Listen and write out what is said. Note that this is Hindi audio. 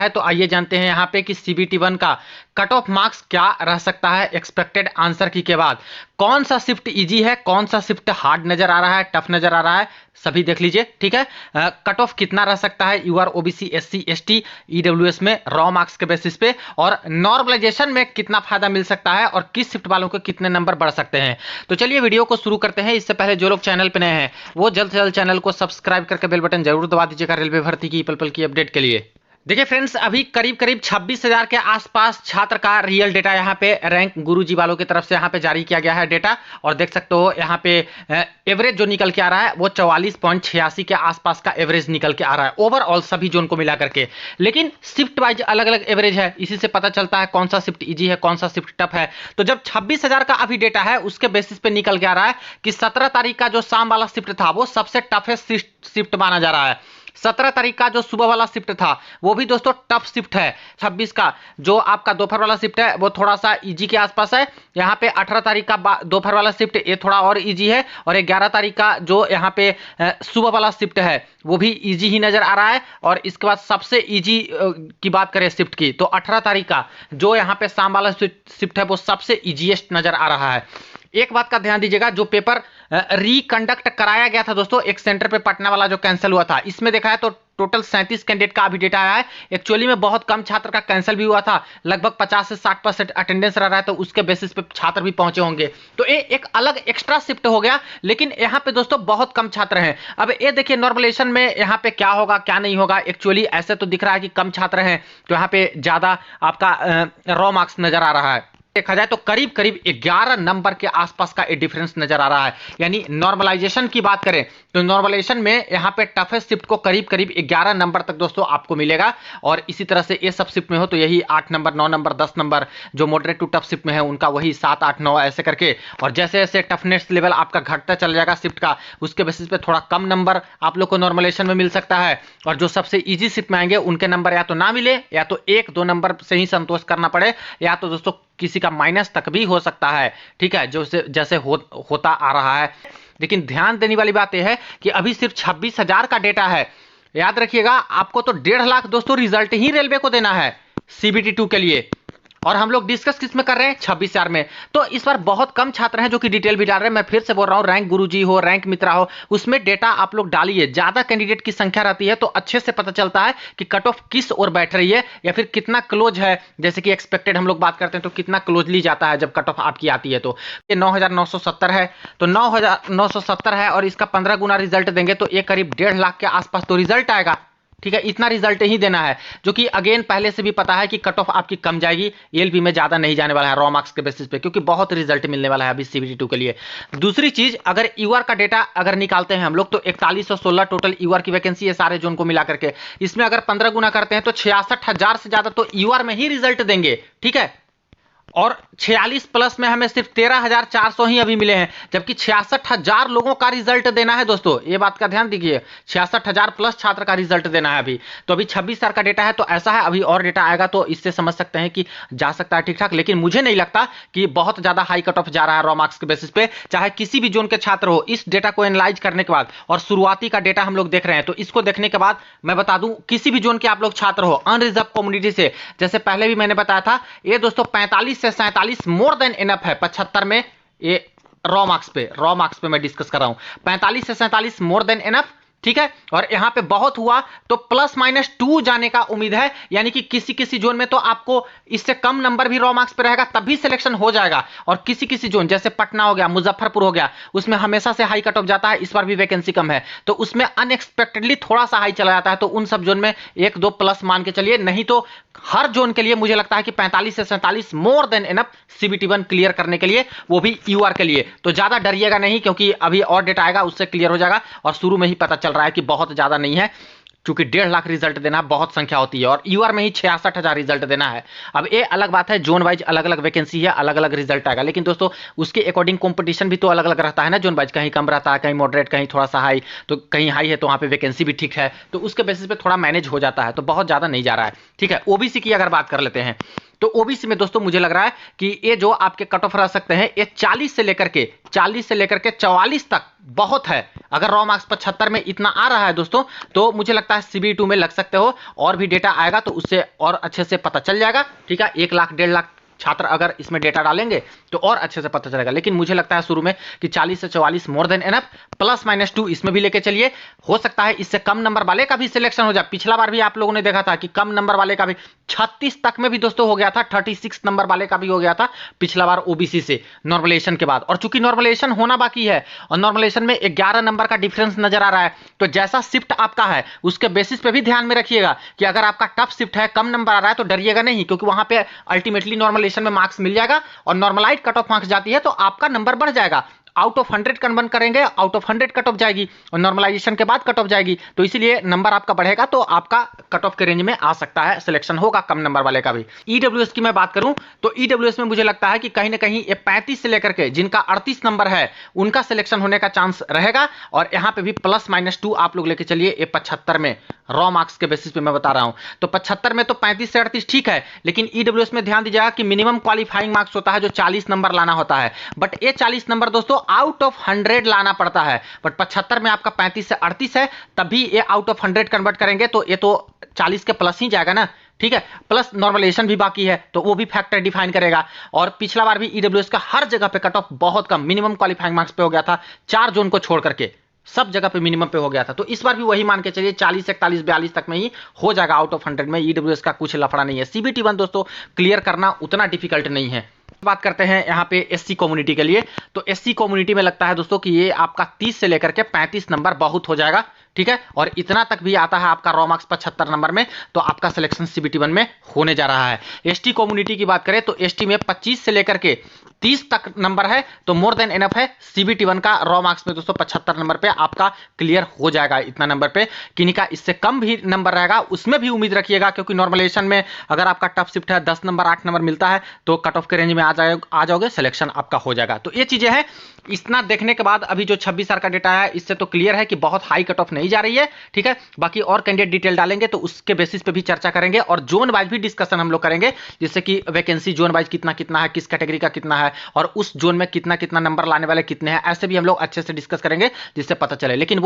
है। तो आइए जानते हैं यहाँ पे कि सीबीटी 1 का कट ऑफ मार्क्स क्या रह सकता है एक्सपेक्टेड आंसर की के बाद। कौन सा शिफ्ट इजी है, कौन सा शिफ्ट हार्ड नजर आ रहा है, टफ नजर आ रहा है, सभी देख लीजिए। ठीक है, कट ऑफ कितना रह सकता है UR OBC SC ST EWS में रॉ मार्क्स के बेसिस पे, और नॉर्मलाइजेशन में कितना फायदा मिल सकता है और किस शिफ्ट वालों के कितने नंबर बढ़ सकते हैं। तो चलिए वीडियो को शुरू करते हैं। इससे पहले जो लोग चैनल पर नए हैं वो जल्द से जल्द चैनल को सब्सक्राइब करके बेल बटन जरूर दबा दीजिएगा रेलवे भर्ती की पल पल की अपडेट के लिए। देखिए फ्रेंड्स, अभी करीब 26,000 के आसपास छात्र का रियल डेटा यहाँ पे रैंक गुरुजी वालों की तरफ से यहाँ पे जारी किया गया है डेटा, और देख सकते हो यहाँ पे एवरेज जो निकल के आ रहा है वो 44.86 के आसपास का एवरेज निकल के आ रहा है ओवरऑल सभी जोन को मिला करके। लेकिन शिफ्ट वाइज अलग अलग एवरेज है, इसी से पता चलता है कौन सा शिफ्ट इजी है, कौन सा शिफ्ट टफ है। तो जब 26,000 का अभी डेटा है उसके बेसिस पे निकल के आ रहा है कि 17 तारीख का जो शाम वाला शिफ्ट था वो सबसे टफेस्ट शिफ्ट माना जा रहा है। 17 तारीख का जो सुबह वाला शिफ्ट था वो भी दोस्तों टफ शिफ्ट है। 26 का जो आपका दोपहर वाला शिफ्ट है वो थोड़ा सा इजी के आसपास है। यहाँ पे 18 तारीख का दोपहर वाला शिफ्ट ये थोड़ा और इजी है, और 11 तारीख का जो यहाँ पे सुबह वाला शिफ्ट है वो भी इजी ही नजर आ रहा है। और इसके बाद सबसे इजी की बात करें शिफ्ट की तो 18 तारीख का जो यहाँ पे शाम वाला शिफ्ट है वो सबसे इजीएस्ट नजर आ रहा है। एक बात का ध्यान दीजिएगा, जो पेपर रिकंडक्ट कराया गया था दोस्तों एक सेंटर पे पटना वाला जो कैंसिल हुआ था, इसमें देखा है तो टोटल 37 कैंडिडेट का अभी डेटा आया है। एक्चुअली में बहुत कम छात्र का कैंसिल भी हुआ था, लगभग 50 से 60% अटेंडेंस रह रहा है, तो उसके बेसिस पे छात्र भी पहुंचे होंगे। तो ये एक अलग एक्स्ट्रा शिफ्ट हो गया, लेकिन यहाँ पे दोस्तों बहुत कम छात्र हैं। अब ये देखिए नॉर्मलाइजेशन में यहाँ पे क्या होगा क्या नहीं होगा। एक्चुअली ऐसे तो दिख रहा है कि कम छात्र हैं तो यहाँ पे ज्यादा आपका रॉ मार्क्स नजर आ रहा है। देखा जाए तो करीब करीब 11 नंबर के आसपास का एक डिफरेंस नजर आ रहा है। यानी नॉर्मलाइजेशन की बात करें तो नॉर्मलाइजेशन में यहाँ पे टफेस्ट शिफ्ट को करीब करीब 11 नंबर तक दोस्तों आपको मिलेगा, और इसी तरह से ये सब शिफ्ट में हो तो यही 8 नंबर 9 नंबर 10 नंबर जो मॉडरेट टू टफ शिफ्ट में है उनका वही 7 8 9 ऐसे करके। और जैसे जैसे टफनेस लेवल आपका घटता चल जाएगा शिफ्ट का, उसके बेसिस पे थोड़ा कम नंबर आप लोग को नॉर्मलाइजेशन में मिल सकता है, और जो सबसे ईजी शिफ्ट में आएंगे उनके नंबर या तो ना मिले या तो 1-2 नंबर से ही संतोष करना पड़े, या तो दोस्तों किसी का माइनस तक भी हो सकता है। ठीक है, जो जैसे होता आ रहा है। लेकिन ध्यान देने वाली बात यह है कि अभी सिर्फ 26,000 का डेटा है। याद रखिएगा आपको तो 1.5 लाख दोस्तों रिजल्ट ही रेलवे को देना है सीबीटी 2 के लिए, और हम लोग डिस्कस किस में कर रहे हैं 26,000 में। तो इस बार बहुत कम छात्र हैं जो कि डिटेल भी डाल रहे हैं। मैं फिर से बोल रहा हूं, रैंक गुरुजी हो रैंक मित्रा हो उसमें डेटा आप लोग डालिए। ज्यादा कैंडिडेट की संख्या रहती है तो अच्छे से पता चलता है कि कट ऑफ किस ओर बैठ रही है या फिर कितना क्लोज है। जैसे कि एक्सपेक्टेड हम लोग बात करते हैं तो कितना क्लोजली जाता है जब कट ऑफ आपकी आती है। तो ये 9,970 है, तो 9,970 है और इसका 15 गुना रिजल्ट देंगे तो ये करीब 1.5 लाख के आसपास तो रिजल्ट आएगा। ठीक है, इतना रिजल्ट ही देना है, जो कि अगेन पहले से भी पता है कि कट ऑफ आपकी कम जाएगी, एलपी में ज्यादा नहीं जाने वाला है रॉ मार्क्स के बेसिस पे, क्योंकि बहुत रिजल्ट मिलने वाला है अभी सीबीटी 2 के लिए। दूसरी चीज, अगर यूआर का डेटा अगर निकालते हैं हम लोग तो 4116 टोटल यूआर की वैकेंसी है सारे जोन को मिला करके। इसमें अगर 15 गुना करते हैं तो 66,000 से ज्यादा तो यूआर में ही रिजल्ट देंगे। ठीक है, और 46 प्लस में हमें सिर्फ 13,400 ही अभी मिले हैं, जबकि 66,000 लोगों का रिजल्ट देना है दोस्तों। ये बात का ध्यान दीजिए, 66,000 प्लस छात्र का रिजल्ट देना है अभी। तो अभी 26,000 का डेटा है तो ऐसा है, अभी और डेटा आएगा तो इससे समझ सकते हैं कि जा सकता है ठीक ठाक। लेकिन मुझे नहीं लगता कि बहुत ज्यादा हाई कट ऑफ जा रहा है रॉ मार्क्स के बेसिस पे, चाहे किसी भी जोन के छात्र हो। इस डेटा को एनालाइज करने के बाद और शुरुआती का डेटा हम लोग देख रहे हैं, तो इसको देखने के बाद मैं बता दूं किसी भी जोन के आप लोग छात्र हो अनरिजर्व कम्युनिटी से, जैसे पहले भी मैंने बताया था, ये दोस्तों 45 से 47 मोर देन इनफ है। 75 में ये रॉ मार्क्स पे मैं डिस्कस कर रहा हूं, 45 से 47 मोर देन इनफ। ठीक है, और यहां पे बहुत हुआ तो +-2 जाने का उम्मीद है, यानी कि किसी किसी जोन में तो आपको इससे कम नंबर भी रॉ मार्क्स पे रहेगा तब भी सिलेक्शन हो जाएगा, और किसी किसी जोन जैसे पटना हो गया, मुजफ्फरपुर हो गया, उसमें हमेशा से हाई कट ऑफ जाता है। इस बार भी वैकेंसी कम है तो उसमें अनएक्सपेक्टेडली थोड़ा सा हाई चला जाता है, तो उन सब जोन में 1-2 प्लस मान के चलिए। नहीं तो हर जोन के लिए मुझे लगता है कि 45 से 47 more than enough CBT 1 clear करने के लिए, वो भी यूआर के लिए। तो ज्यादा डरिएगा नहीं, क्योंकि अभी और डेटा आएगा उससे क्लियर हो जाएगा, और शुरू में ही पता चल रहा है कि बहुत ज्यादा नहीं है, क्योंकि 1.5 लाख रिजल्ट देना बहुत संख्या होती है, और यूआर में ही 66,000 रिजल्ट देना है। अब ये अलग बात है, जोन वाइज अलग अलग वैकेंसी है, अलग अलग रिजल्ट आएगा, लेकिन दोस्तों उसके अकॉर्डिंग कंपटीशन भी तो अलग अलग रहता है ना। जोन वाइज कहीं कम रहता है, कहीं मॉडरेट, कहीं थोड़ा सा हाई, तो कहीं हाई है तो वहां पे वैकेंसी भी ठीक है, तो उसके बेसिस पे थोड़ा मैनेज हो जाता है, तो बहुत ज्यादा नहीं जा रहा है। ठीक है, ओबीसी की अगर बात कर लेते हैं तो ओबीसी में दोस्तों मुझे लग रहा है कि ये जो आपके कट ऑफ रह सकते हैं ये 40 से लेकर के 44 तक बहुत है। अगर रॉ मार्क्स 75 में इतना आ रहा है दोस्तों, तो मुझे लगता है CBE2 में लग सकते हो। और भी डेटा आएगा तो उससे और अच्छे से पता चल जाएगा, ठीक है। 1 लाख 1.5 लाख छात्र अगर इसमें डेटा डालेंगे तो और अच्छे से पता चलेगा। लेकिन मुझे लगता है शुरू में कि 40 से 44 मोर देन एनफ, +-2 इसमें भी लेके चलिए। हो सकता है इससे कम नंबर वाले का भी सिलेक्शन हो जाए। पिछला बार भी आप लोगों ने देखा था कि कम नंबर वाले का भी 36 तक में भी दोस्तों हो गया था, 36 नंबर वाले का भी हो गया था पिछला बार ओबीसी से नॉर्मलाइजेशन के बाद। और चूंकि नॉर्मलाइजेशन होना बाकी है और नॉर्मलाइजेशन में 11 नंबर का डिफरेंस नजर आ रहा है, तो जैसा शिफ्ट आपका है उसके बेसिस पे भी ध्यान में रखिएगा कि अगर आपका टफ शिफ्ट है, कम नंबर आ रहा है, तो डरिएगा नहीं, क्योंकि वहां पे अल्टीमेटली नॉर्मलाइजेशन में मार्क्स मिल जाएगा और नॉर्मलाइज कट ऑफ मार्क्स जाती है तो आपका नंबर बढ़ जाएगा। आउट ऑफ 100 कन्वर्ट करेंगे, आउट ऑफ 100 कट ऑफ जाएगी और नॉर्मलाइजेशन के बाद कट ऑफ जाएगी, तो इसीलिए नंबर आपका बढ़ेगा तो आपका कट ऑफ के रेंज में आ सकता है, सिलेक्शन होगा कम नंबर वाले का भी। ईडब्ल्यूएस की मैं बात करूं तो ईडब्ल्यूएस में मुझे लगता है कि कहीं ना कहीं ये 35 से लेकर के जिनका 38 नंबर है उनका सिलेक्शन होने का चांस रहेगा। और यहां पे भी +-2 आप लोग लेके चलिए। ये 75 में रॉ मार्क्स के बेसिस पे मैं बता रहा हूं, तो 75 में तो 35 से 38 ठीक है, लेकिन ईडब्ल्यूएस में ध्यान दीजिएगा कि मिनिमम क्वालिफाइंग मार्क्स होता है जो 40 नंबर लाना होता है। बट ये 40 नंबर दोस्तों आउट ऑफ 100 लाना पड़ता है। बट 75 में आपका 35 से 38 है, तभी ये आउट ऑफ 100 कन्वर्ट करेंगे तो ये तो 40 के प्लस ही जाएगा ना, ठीक है। प्लस नॉर्मलाइजेशन भी बाकी है तो वो भी फैक्टर डिफाइन करेगा। और पिछला बार भी ईडब्ल्यूएस का हर जगह पे कट ऑफ बहुत कम मिनिमम क्वालिफाइंग मार्क्स पे हो गया था, 4 जोन को छोड़ करके सब जगह पे मिनिमम पे हो गया था। तो इस बार भी वही मान के चलिए 40 41 42 तक में ही हो जाएगा आउट ऑफ 100 में। ईडब्ल्यूएस का कुछ लफड़ा नहीं है। CBT1 दोस्तों क्लियर करना उतना डिफिकल्ट नहीं है। बात करते हैं यहाँ पे SC कम्युनिटी के लिए, तो SC कम्युनिटी में लगता है दोस्तों कि ये आपका 30 से लेकर के 35 नंबर बहुत हो जाएगा, ठीक है। और इतना तक भी आता है आपका रॉ मार्क्स 75 नंबर में, तो आपका सिलेक्शन CBT1 में होने जा रहा है। ST कम्युनिटी की बात करें तो ST में 25 से लेकर के 30 तक नंबर है तो मोर देन एनफ है। CBT1 का रॉ मार्क्स में दोस्तों 75 नंबर पे आपका क्लियर हो जाएगा इतना नंबर पे। किन्हीं का इससे कम भी नंबर रहेगा उसमें भी उम्मीद रखिएगा, क्योंकि नॉर्मलाइजेशन में अगर आपका टफ शिफ्ट है 10 नंबर 8 नंबर मिलता है तो कट ऑफ के रेंज में आ जाओगे, सिलेक्शन आपका हो जाएगा। तो ये चीजें हैं। इतना देखने के बाद अभी जो 26 का डेटा है इससे तो क्लियर है कि बहुत हाई कट ऑफ नहीं जा रही है, ठीक है। बाकी और कैंडिडेट डिटेल डालेंगे तो उसके बेसिस पे भी चर्चा करेंगे और जोन वाइज भी डिस्कशन हम लोग करेंगे, जिससे कि वैकेंसी जोन वाइज कितना कितना है, किस कैटेगरी का कितना है और उस जोन में कितना कितना नंबर लाने वाले कितने हैं, ऐसे भी हम लोग अच्छे से डिस्कस करेंगे जिससे पता चले। लेकिन